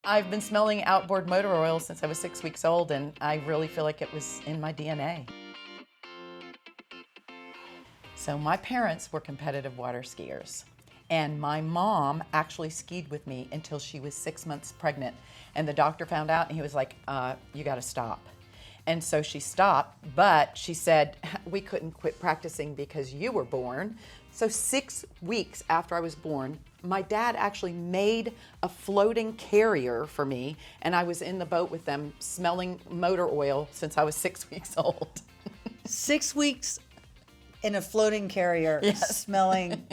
I've been smelling outboard motor oil since I was 6 weeks old, and I really feel like it was in my DNA. So my parents were competitive water skiers, and my mom actually skied with me until she was 6 months pregnant, and the doctor found out and he was like, you gotta stop. And so she stopped, but she said, we couldn't quit practicing because you were born. So 6 weeks after I was born, my dad actually made a floating carrier for me, and I was in the boat with them smelling motor oil since I was 6 weeks old. 6 weeks in a floating carrier, Yes. smelling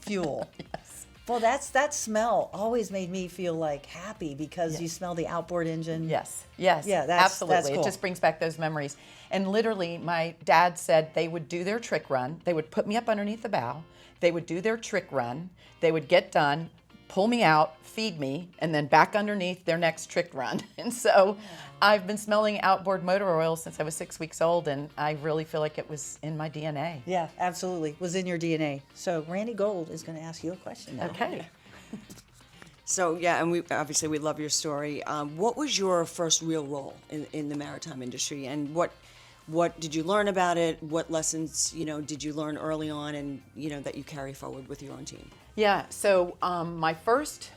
fuel. Yes. Well, that smell always made me feel like happy because you smell the outboard engine. Yes, Yeah, absolutely. that's cool. It just brings back those memories. And literally, my dad said they would do their trick run. They would put me up underneath the bow. They would do their trick run. They would get done, pull me out, feed me, and then back underneath their next trick run. And so I've been smelling outboard motor oil since I was 6 weeks old, and I really feel like it was in my DNA. Yeah, absolutely. Was in your DNA. So Randi Gold is going to ask you a question now. Okay. So yeah, and we obviously we love your story. What was your first real role in the maritime industry, and what did you learn about it? What lessons did you learn early on, and that you carry forward with your own team? Yeah, so my first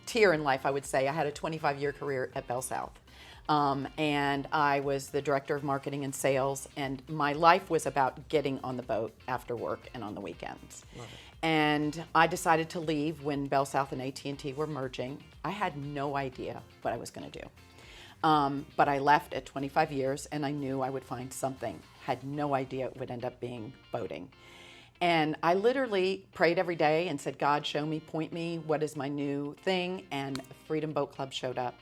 tier in life, I would say, I had a 25-year career at BellSouth. And I was the director of marketing and sales, and my life was about getting on the boat after work and on the weekends. Love it. And I decided to leave when BellSouth and AT&T were merging. I had no idea what I was going to do. But I left at 25 years, and I knew I would find something. Had no idea it would end up being boating. And I literally prayed every day and said, God, show me, point me, what is my new thing? And Freedom Boat Club showed up.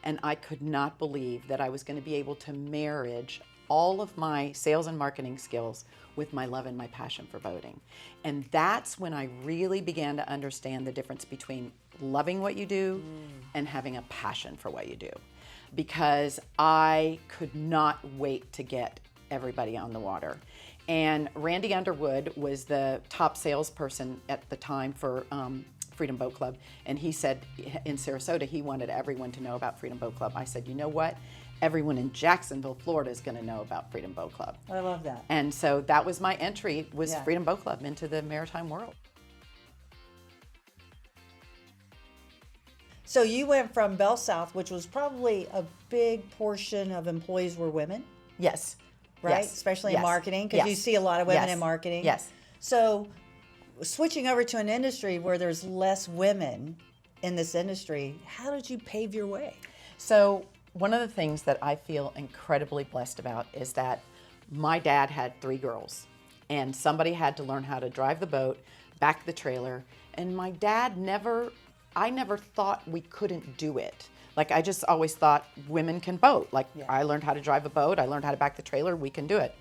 And I could not believe that I was going to be able to marriage all of my sales and marketing skills with my love and my passion for boating. And that's when I really began to understand the difference between loving what you do and having a passion for what you do. Because I could not wait to get everybody on the water. And Randy Underwood was the top salesperson at the time for Freedom Boat Club, and he said in Sarasota he wanted everyone to know about Freedom Boat Club. I said, you know what? Everyone in Jacksonville, Florida is going to know about Freedom Boat Club. I love that. And so that was my entry, was Yeah. Freedom Boat Club into the maritime world. So you went from BellSouth, which was probably a big portion of employees were women, Yes. right? Yes. Especially in Yes. marketing, because Yes. you see a lot of women Yes. in marketing. Yes. So switching over to an industry where there's less women in this industry, how did you pave your way? So one of the things that I feel incredibly blessed about is that my dad had 3 girls, and somebody had to learn how to drive the boat, back the trailer, and my dad I never thought we couldn't do it. Like, I just always thought women can boat. Like, I learned how to drive a boat, I learned how to back the trailer, we can do it.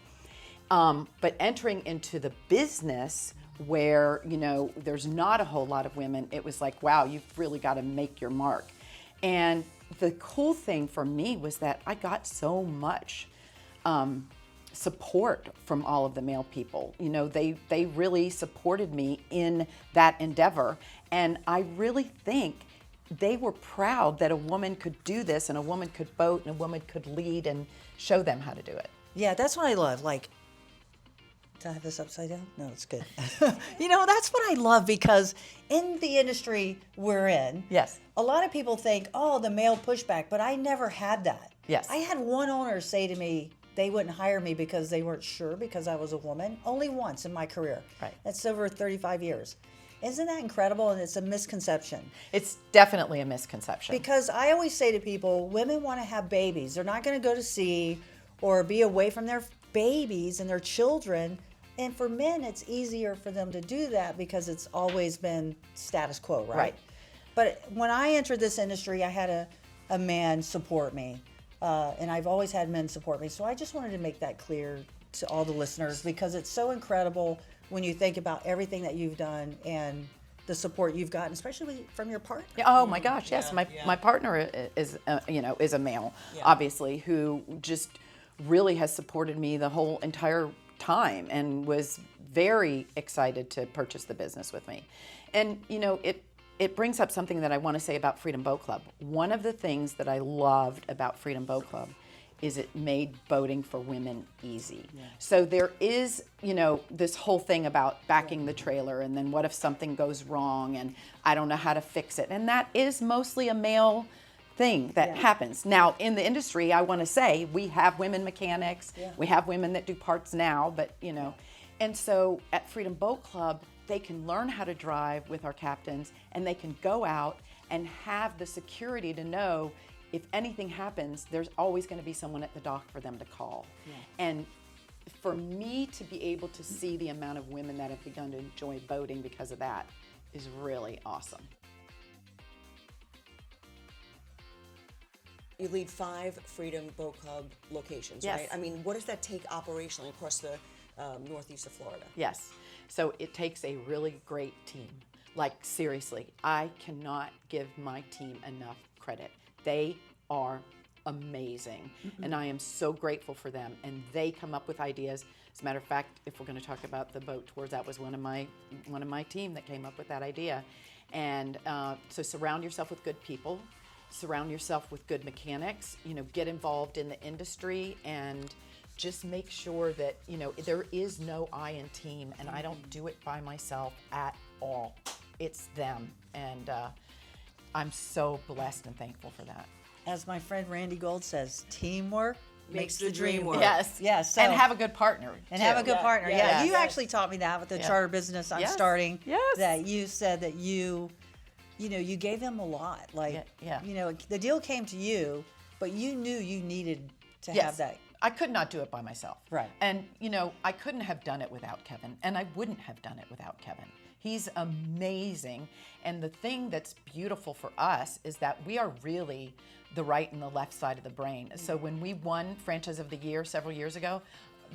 But entering into the business where, there's not a whole lot of women, it was like, wow, you've really got to make your mark. And the cool thing for me was that I got so much support from all of the male people. They really supported me in that endeavor. And I really think they were proud that a woman could do this, and a woman could boat, and a woman could lead and show them how to do it. Yeah, that's what I love. Like, did I have this upside down? No, it's good. That's what I love, because in the industry we're in, Yes. a lot of people think, oh, the male pushback, but I never had that. Yes. I had one owner say to me they wouldn't hire me because they weren't sure because I was a woman. Only once in my career. Right. That's over 35 years. Isn't that incredible? And it's a misconception. It's definitely a misconception. Because I always say to people, women want to have babies. They're not going to go to sea or be away from their babies and their children. And for men, it's easier for them to do that because it's always been status quo, right? Right. But when I entered this industry, I had a man support me. And I've always had men support me. So I just wanted to make that clear to all the listeners, because it's so incredible when you think about everything that you've done and the support you've gotten, especially from your partner. Oh my gosh, yes. My partner is a male, obviously, who just really has supported me the whole entire time and was very excited to purchase the business with me. And it brings up something that I want to say about Freedom Boat Club. One of the things that I loved about Freedom Boat Club is it made boating for women easy. Yeah. So there is, this whole thing about backing the trailer, and then what if something goes wrong and I don't know how to fix it. And that is mostly a male thing that happens. Now, in the industry, I want to say we have women mechanics, we have women that do parts now, but and so at Freedom Boat Club, they can learn how to drive with our captains, and they can go out and have the security to know if anything happens, there's always going to be someone at the dock for them to call. Yeah. And for me to be able to see the amount of women that have begun to enjoy boating because of that is really awesome. You lead 5 Freedom Boat Club locations, yes. right? I mean, what does that take operationally across the northeast of Florida? Yes. So it takes a really great team. Like, seriously, I cannot give my team enough credit. They are amazing, and I am so grateful for them. And they come up with ideas. As a matter of fact, if we're going to talk about the boat tours, that was one of my team that came up with that idea. And so surround yourself with good people, surround yourself with good mechanics. Get involved in the industry, and just make sure that there is no I in team, and I don't do it by myself at all. It's them, and I'm so blessed and thankful for that. As my friend Randy Gold says, teamwork makes the dream work. work. Yes. Yes. And have a good partner. And too. have a good partner. Yeah. You Yes. actually taught me that with the charter business I'm starting. Yes. That you said that you gave them a lot. Like, the deal came to you, but you knew you needed to have that. I could not do it by myself. Right. And, I couldn't have done it without Kevin, and I wouldn't have done it without Kevin. He's amazing. And the thing that's beautiful for us is that we are really the right and the left side of the brain. So when we won Franchise of the Year several years ago,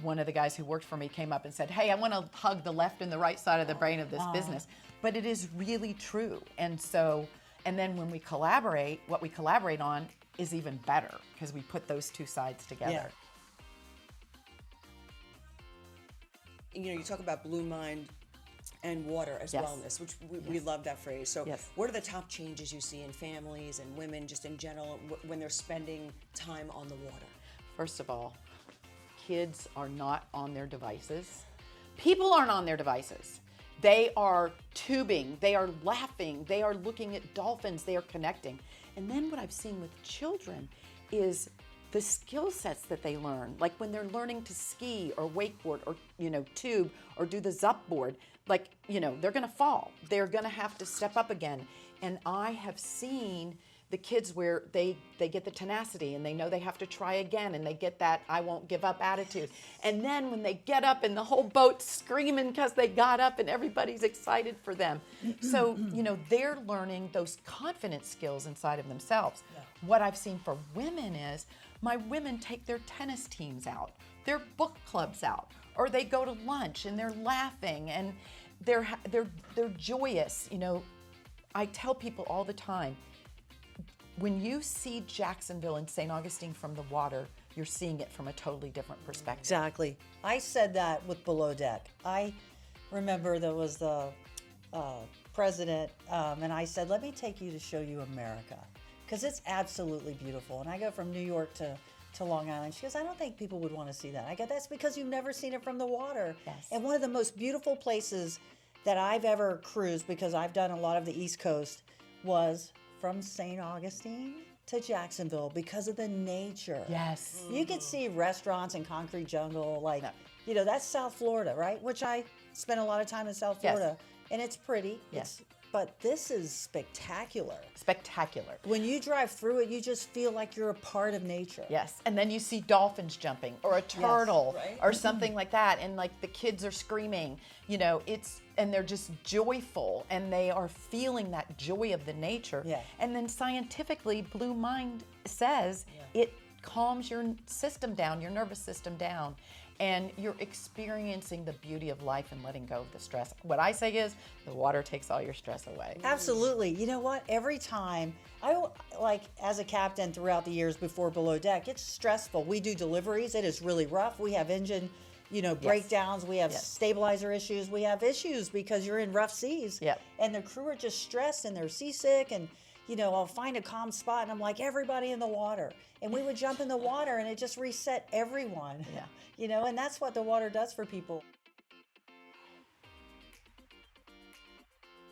one of the guys who worked for me came up and said, "Hey, I want to hug the left and the right side of the brain of this business." But it is really true. And then when we collaborate, what we collaborate on is even better because we put those two sides together. Yeah. You talk about Blue Mind and water as wellness, which we love that phrase. So what are the top changes you see in families and women just in general when they're spending time on the water? First of all, kids are not on their devices. People aren't on their devices. They are tubing, they are laughing, they are looking at dolphins, they are connecting. And then what I've seen with children is the skill sets that they learn, like when they're learning to ski or wakeboard or tube or do the zup board, they're gonna fall. They're gonna have to step up again. And I have seen the kids where they get the tenacity and they know they have to try again, and they get that I won't give up attitude. And then when they get up and the whole boat's screaming because they got up and everybody's excited for them. So, they're learning those confidence skills inside of themselves. Yeah. What I've seen for women is my women take their tennis teams out, their book clubs out, or they go to lunch and they're laughing and they're joyous. I tell people all the time, when you see Jacksonville and St. Augustine from the water, you're seeing it from a totally different perspective. Exactly. I said that with Below Deck. I remember there was the president, and I said, "Let me take you to show you America, because it's absolutely beautiful." And I go from New York to Long Island. She goes, "I don't think people would want to see that." I go, "That's because you've never seen it from the water." Yes. And one of the most beautiful places that I've ever cruised, because I've done a lot of the East Coast, was from St. Augustine to Jacksonville because of the nature. Yes. You could see restaurants and concrete jungle, that's South Florida, right? Which I spent a lot of time in South Florida, and it's pretty. Yes. But this is spectacular. Spectacular. When you drive through it, you just feel like you're a part of nature. Yes, and then you see dolphins jumping or a turtle right? or something like that, and the kids are screaming, and they're just joyful, and they are feeling that joy of the nature. Yeah. And then scientifically, Blue Mind says it calms your system down, your nervous system down, and you're experiencing the beauty of life and letting go of the stress. What I say is the water takes all your stress away. Absolutely. You know what? Every time, as a captain throughout the years before Below Deck, it's stressful. We do deliveries. It is really rough. We have engine breakdowns. We have Yes. stabilizer issues. We have issues because you're in rough seas. Yep. And the crew are just stressed and they're seasick. And, I'll find a calm spot and I'm like, everybody in the water. And we would jump in the water and it just reset everyone. Yeah. And that's what the water does for people.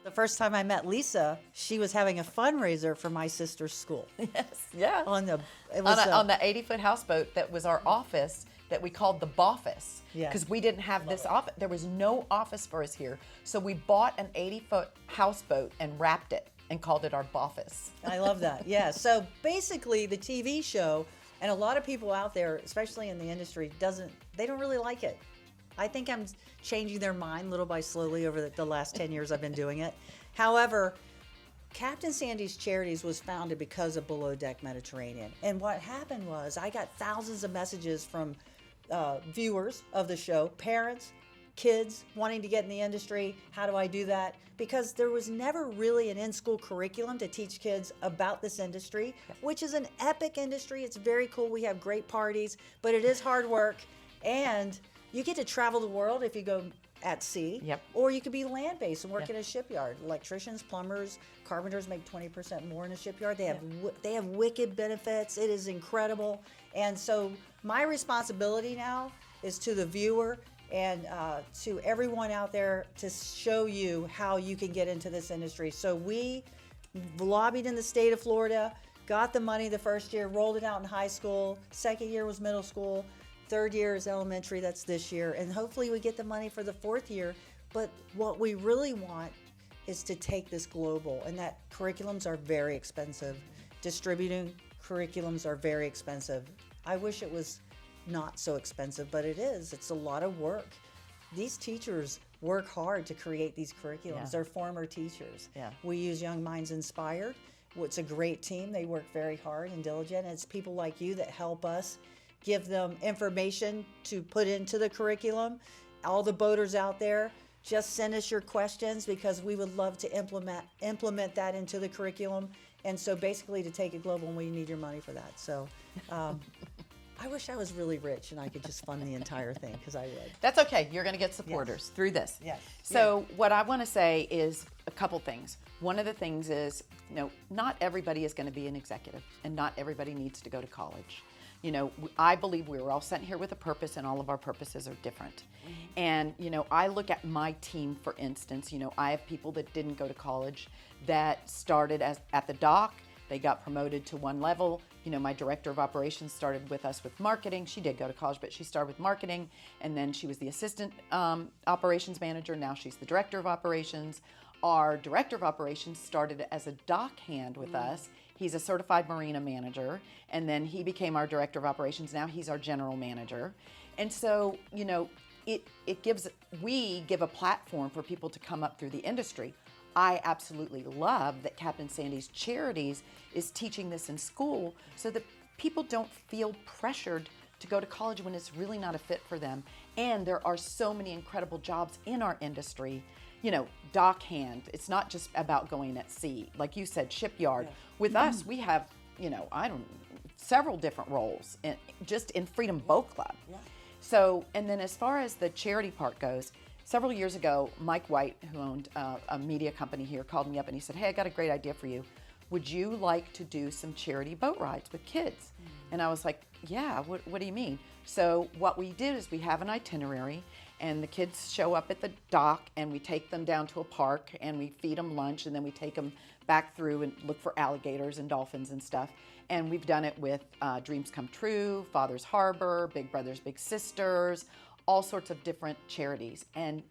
The first time I met Lisa, she was having a fundraiser for my sister's school. Yes. Yeah. On the On the 80-foot houseboat that was our office that we called the Boffice. Yeah. Because we didn't have this office. There was no office for us here. So we bought an 80-foot houseboat and wrapped it and called it our Boffice. I love that. Yeah. So basically, the TV show, and a lot of people out there, especially in the industry, they don't really like it. I think I'm changing their mind little by slowly over the last 10 years I've been doing it. However, Captain Sandy's Charities was founded because of Below Deck Mediterranean. And what happened was I got thousands of messages from viewers of the show, parents, kids wanting to get in the industry. How do I do that? Because there was never really an in-school curriculum to teach kids about this industry, which is an epic industry. It's very cool. We have great parties, but it is hard work. And you get to travel the world if you go at sea, Yep. or you could be land-based and work Yep. in a shipyard. Electricians, plumbers, carpenters make 20% more in a shipyard. They have wicked benefits. It is incredible. And so my responsibility now is to the viewer and to everyone out there to show you how you can get into this industry. So we lobbied in the state of Florida, got the money the first year, rolled it out in high school. Second year was middle school. Third year is elementary, that's this year. And hopefully we get the money for the fourth year. But what we really want is to take this global, and that curriculums are very expensive. Distributing curriculums are very expensive. I wish it was not so expensive, but it is. It's a lot of work. These teachers work hard to create these curriculums. Yeah. They're former teachers. Yeah. We use Young Minds Inspired. It's a great team. They work very hard and diligent. It's people like you that help us give them information to put into the curriculum. All the boaters out there, just send us your questions because we would love to implement that into the curriculum. And so basically to take it global, we need your money for that. So I wish I was really rich and I could just fund the entire thing, because I would. That's okay. You're going to get supporters through this. Yes. So what I want to say is a couple things. One of the things is, not everybody is going to be an executive, and not everybody needs to go to college. I believe we were all sent here with a purpose, and all of our purposes are different. And, I look at my team, for instance. I have people that didn't go to college that started at the dock. They got promoted to one level. My director of operations started with us with marketing. She did go to college, but she started with marketing, and then she was the assistant operations manager. Now she's the director of operations. Our director of operations started as a dock hand with us. He's a certified marina manager, and then he became our director of operations. Now he's our general manager. And so, we give a platform for people to come up through the industry. I absolutely love that Captain Sandy's Charities is teaching this in school so that people don't feel pressured to go to college when it's really not a fit for them. And there are so many incredible jobs in our industry. Dock hand, it's not just about going at sea. Like you said, shipyard. With us, we have, several different roles just in Freedom Boat Club. Yeah. So, and then as far as the charity part goes, several years ago, Mike White, who owned a media company here, called me up and he said, "Hey, I got a great idea for you. Would you like to do some charity boat rides with kids?" And I was like, "Yeah, what do you mean?" So what we did is we have an itinerary, and the kids show up at the dock, and we take them down to a park, and we feed them lunch, and then we take them back through and look for alligators and dolphins and stuff. And we've done it with Dreams Come True, Father's Harbor, Big Brothers Big Sisters, all sorts of different charities. And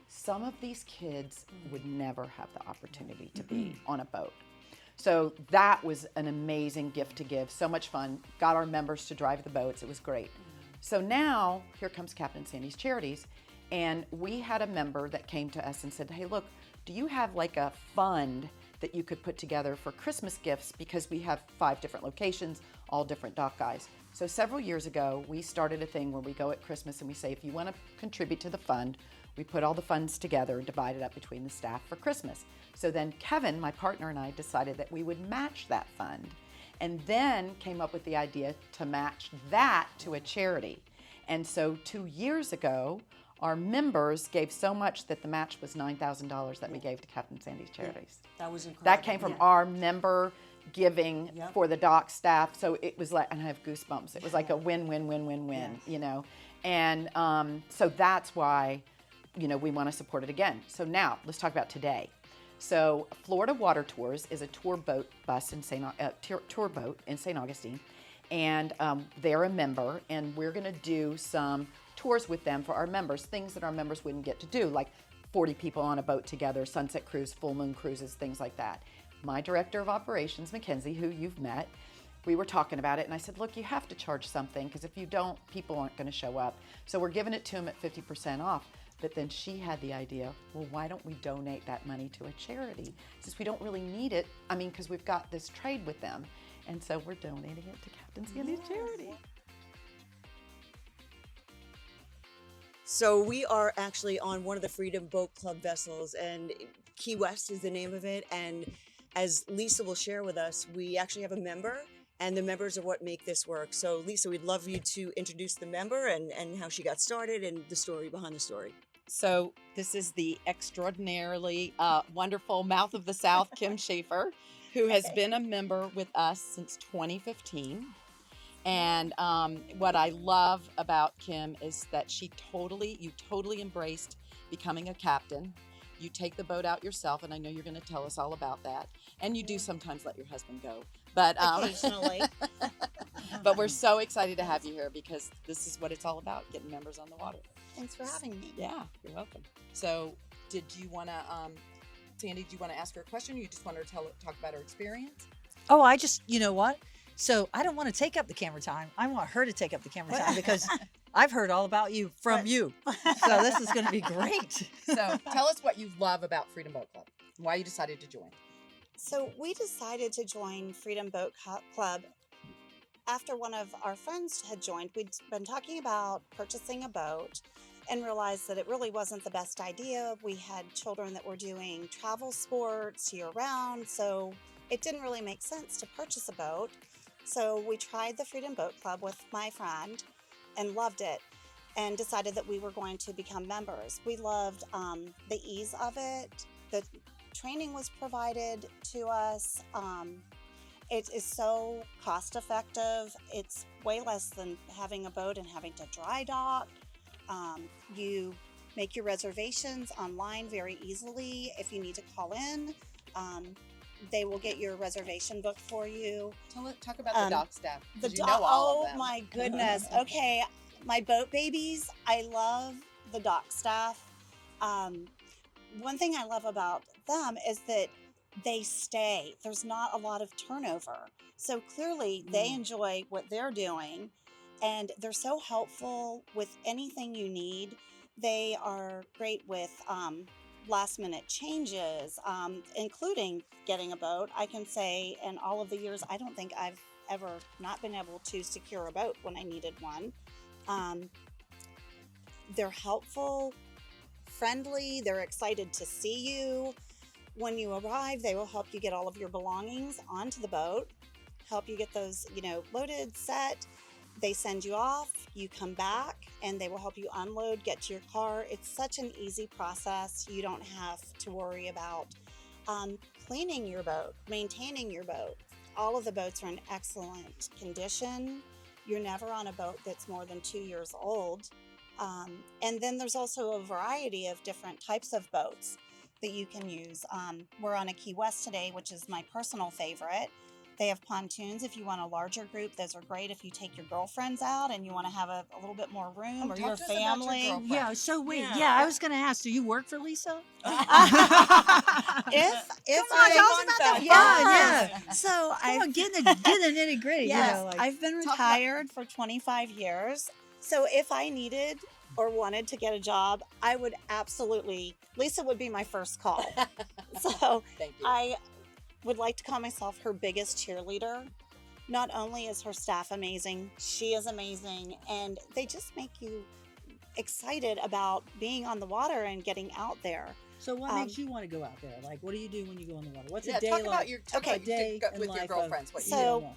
some of these kids would never have the opportunity to be on a boat. So that was an amazing gift to give. So much fun. Got our members to drive the boats. It was great. So now here comes Captain Sandy's Charities. And we had a member that came to us and said, "Hey, look, do you have like a fund that you could put together for Christmas gifts? Because we have 5 different locations, all different dock guys." So several years ago, we started a thing where we go at Christmas and we say, if you want to contribute to the fund, we put all the funds together and divide it up between the staff for Christmas. So then Kevin, my partner, and I decided that we would match that fund, and then came up with the idea to match that to a charity. And so 2 years ago, our members gave so much that the match was $9,000 that we gave to Captain Sandy's Charities. That was incredible. That came from our member giving for the dock staff. So it was like, and I have goosebumps. It was like a win, win, win, win, win, you know. And so that's why, you know, we want to support it again. So now let's talk about today. So Florida Water Tours is a tour boat bus in tour boat in St. Augustine, and they're a member, and we're going to do some tours with them for our members, things that our members wouldn't get to do, like 40 people on a boat together, sunset cruise, full moon cruises, things like that. My director of operations, Mackenzie, who you've met, we were talking about it, and I said, look, you have to charge something, because if you don't, people aren't going to show up. So we're giving it to them at 50% off. But then she had the idea, well, why don't we donate that money to a charity? Since we don't really need it, I mean, because we've got this trade with them. And so we're donating it to Captain Sandy's charity. So we are actually on one of the Freedom Boat Club vessels, and Key West is the name of it. And as Lisa will share with us, we actually have a member, and the members are what make this work. So Lisa, we'd love you to introduce the member and how she got started and the story behind the story. So this is the extraordinarily wonderful Mouth of the South, Kim Schaeffer, who has been a member with us since 2015. And what I love about Kim is that you totally embraced becoming a captain. You take the boat out yourself, and I know you're going to tell us all about that. And you do sometimes let your husband go. But occasionally. But we're so excited to have you here, because this is what it's all about, getting members on the water. Thanks for having me. Yeah, you're welcome. So did you want to, Sandy, do you want to ask her a question, or you just want her to talk about her experience? Oh, I just, you know what? So I don't want to take up the camera time. I want her to take up the camera time, because I've heard all about you from you. So this is going to be great. So tell us what you love about Freedom Boat Club, why you decided to join. So we decided to join Freedom Boat Club after one of our friends had joined. We'd been talking about purchasing a boat and realized that it really wasn't the best idea. We had children that were doing travel sports year-round, so it didn't really make sense to purchase a boat. So we tried the Freedom Boat Club with my friend and loved it, and decided that we were going to become members. We loved the ease of it. The training was provided to us. It is so cost effective. It's way less than having a boat and having to dry dock. You make your reservations online very easily. If you need to call in, they will get your reservation booked for you. Talk about the dock staff. Oh my goodness. Okay, my boat babies. I love the dock staff. One thing I love about them is that they stay. There's not a lot of turnover. So clearly they enjoy what they're doing, and they're so helpful with anything you need. They are great with last minute changes, including getting a boat. I can say in all of the years, I don't think I've ever not been able to secure a boat when I needed one. They're helpful, friendly, they're excited to see you. When you arrive, they will help you get all of your belongings onto the boat, help you get those, loaded, set. They send you off, you come back, and they will help you unload, get to your car. It's such an easy process. You don't have to worry about cleaning your boat, maintaining your boat. All of the boats are in excellent condition. You're never on a boat that's more than 2 years old. And then there's also a variety of different types of boats that you can use. We're on a Key West today, which is my personal favorite. They have pontoons if you want a larger group. Those are great if you take your girlfriends out and you want to have a little bit more room, or your family. Yeah, so wait, I was going to ask, do you work for Lisa? If Come on, tell us about that. Yeah. So get in the nitty gritty. Yes, I've been retired for 25 years. So if I needed or wanted to get a job, I would absolutely, Lisa would be my first call. So Thank you. I would like to call myself her biggest cheerleader. Not only is her staff amazing, she is amazing, and they just make you excited about being on the water and getting out there. So what makes you want to go out there? Like, what do you do when you go on the water? What's a day talk like? about your day with your girlfriends. What you do. So,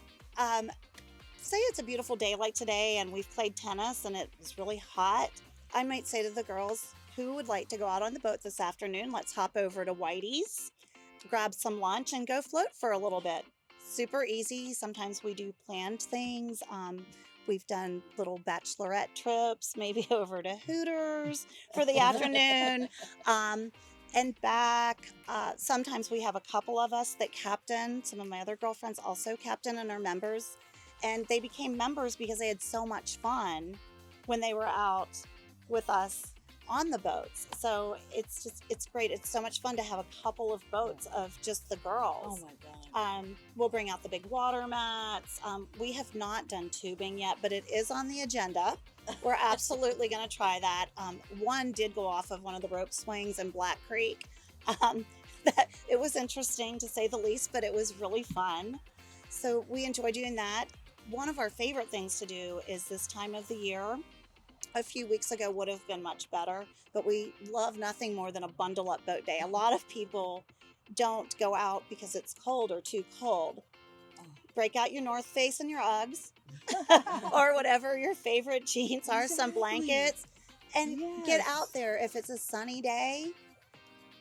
say it's a beautiful day like today and we've played tennis and it's really hot, I might say to the girls, who would like to go out on the boat this afternoon? Let's hop over to Whitey's, grab some lunch, and go float for a little bit. Super easy. Sometimes we do planned things. We've done little bachelorette trips, maybe over to Hooters for the afternoon. And back. Sometimes we have a couple of us that captain. Some of my other girlfriends also captain and are members. And they became members because they had so much fun when they were out with us on the boats. So it's great. It's so much fun to have a couple of boats of just the girls. Oh my God. We'll bring out the big water mats. We have not done tubing yet, but it is on the agenda. We're absolutely going to try that. One did go off of one of the rope swings in Black Creek. It was interesting to say the least, but it was really fun. So we enjoy doing that. One of our favorite things to do is this time of the year. A few weeks ago would have been much better, but we love nothing more than a bundle up boat day. A lot of people don't go out because it's cold or too cold. Break out your North Face and your Uggs or whatever your favorite jeans are, some blankets, and get out there. If it's a sunny day,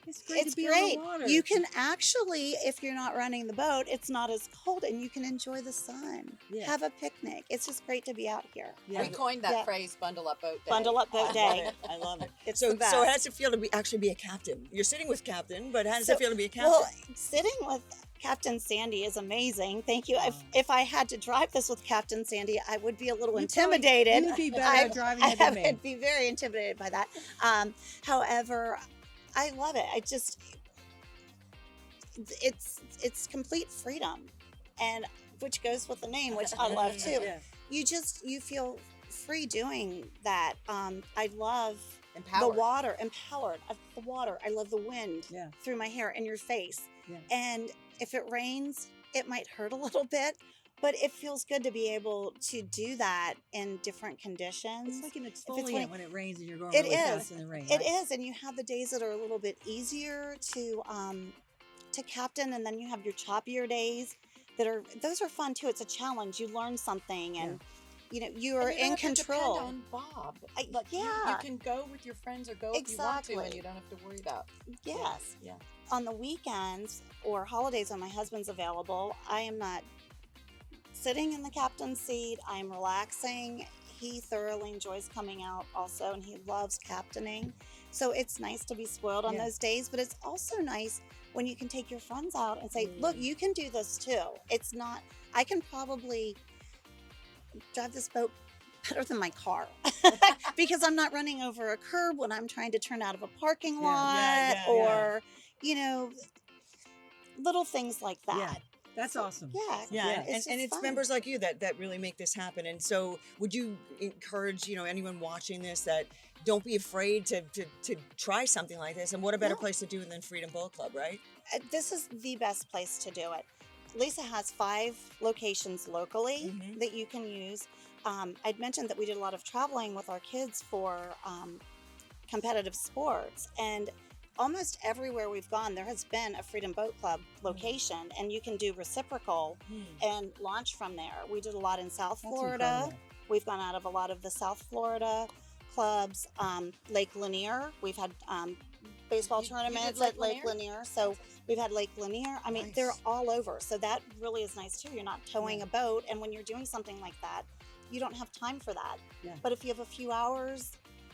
It's great it's to be great. on the water. You can actually, if you're not running the boat, it's not as cold and you can enjoy the sun. Yeah. Have a picnic. It's just great to be out here. Yeah. We coined that Yeah. phrase, bundle up boat day. Bundle up boat I love day. it. I love it. It's so, the best. so how does it feel to actually be a captain? You're sitting with captain, but how does it feel to be a captain? Well, sitting with Captain Sandy is amazing. Thank you. If I had to drive this with Captain Sandy, I would be a little intimidated. You would be better I- at driving I it than me. would be very intimidated by that. However, I love it. It's complete freedom, and which goes with the name, which I love too. Yeah. You feel free doing that. I love Empowered. the water, empowered. The water. I love the wind Yeah. through my hair and your face. Yeah. And if it rains, it might hurt a little bit, but it feels good to be able to do that in different conditions. It's like an it's exfoliant when it rains and you're going It really is. fast in the rain. It right? is, and you have the days that are a little bit easier to captain, and then you have your choppier days those are fun too. It's a challenge. You learn something, and you are And you in don't have to control. depend on Bob. I- Like, you yeah. can go with your friends or go if you want to, and Exactly. you don't have to worry about. Yes. Yeah. On the weekends or holidays when my husband's available, I am not sitting in the captain's seat. I am relaxing. He thoroughly enjoys coming out also, and he loves captaining. So it's nice to be spoiled on Yeah. those days, but it's also nice when you can take your friends out and say, look, you can do this too. It's not, I can probably drive this boat better than my car because I'm not running over a curb when I'm trying to turn out of a parking lot or, little things like that. Yeah. That's awesome. Yeah. Yeah, It's and just it's fun. members like you that really make this happen. And so, would you encourage anyone watching this that don't be afraid to try something like this? And what a better Yeah. place to do it than Freedom Boat Club, right? This is the best place to do it. Lisa has 5 locations locally Mhm. that you can use. I'd mentioned that we did a lot of traveling with our kids for competitive sports, and almost everywhere we've gone, there has been a Freedom Boat Club location, and you can do reciprocal and launch from there. We did a lot in South That's Florida. incredible. We've gone out of a lot of the South Florida clubs. Lake Lanier, we've had baseball You did tournaments Lake at Lake Lanier? Lanier. So we've had Lake Lanier. I mean, they're Nice. all over. So that really is nice too. You're not towing a boat. And when you're doing something like that, you don't have time for that. Yeah. But if you have a few hours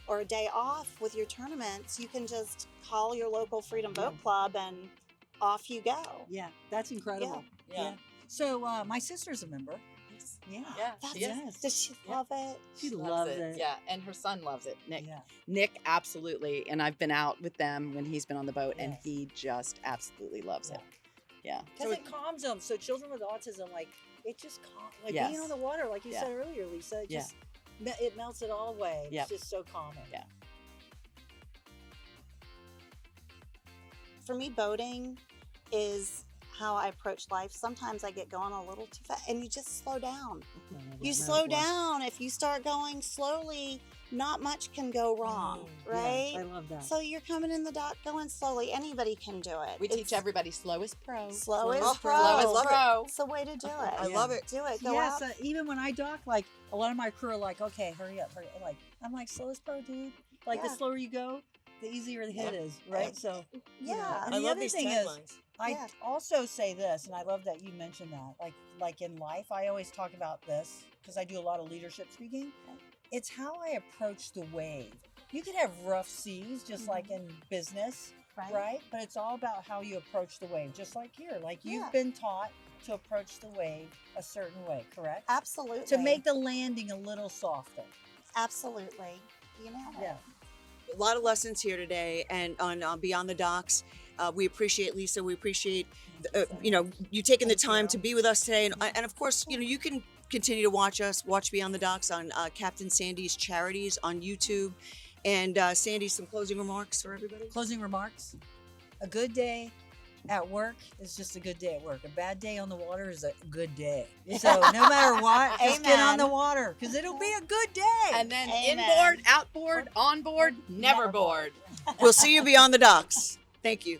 or a day off with your tournaments, you can just call your local Freedom Boat Club and off you go. Yeah, that's incredible. Yeah. So my sister's a member. Yeah. Yeah, That's, she is. Yes. Does she love it? She loves it. Yeah, and her son loves it. Nick. Yeah. Nick absolutely, and I've been out with them when he's been on the boat, and Yes. he just absolutely loves it. Yeah. Because it calms them. So children with autism, like it just like Yes. being on the water, like you Yeah. said earlier, Lisa. It Yeah. just it melts it all away. It's Yep. just so calming. Yeah. For me, boating is how I approach life. Sometimes I get going a little too fast, and you just slow down. You slow down. If you start going slowly, not much can go wrong, right? I love that. So you're coming in the dock, going slowly. Anybody can do it. We teach everybody slow is pro. Slow is Oh, pro. slow is love it. pro. It's the way to do it. I love it. Do it. Go Yes, out. even when I dock, like a lot of my crew are like, okay, hurry up, hurry up. Like I'm like, slow as pro, dude. Like the Yeah. slower you go, the easier the hit is, right? So you know, Yeah. and I the love other these thing is, taglines. I Yeah. also say this, and I love that you mentioned that. Like in life, I always talk about this because I do a lot of leadership speaking. It's how I approach the wave. You could have rough seas, just like in business, right? But it's all about how you approach the wave, just like here. Like you've Yeah. been taught to approach the wave a certain way, correct? Absolutely. To make the landing a little softer. Absolutely. You know. Yeah. A lot of lessons here today, and on Beyond the Docks. We appreciate Lisa. We appreciate you taking the time to be with us today, and of course, you can continue to watch Beyond the Docks on Captain Sandy's Charities on YouTube. And Sandy, some closing remarks for everybody. Closing remarks. A good day at work is just a good day at work. A bad day on the water is a good day. So no matter what, just get on Amen. the water because it'll be a good day. And then Amen. inboard, outboard, onboard, never Never board. We'll see you Beyond the Docks. Thank you.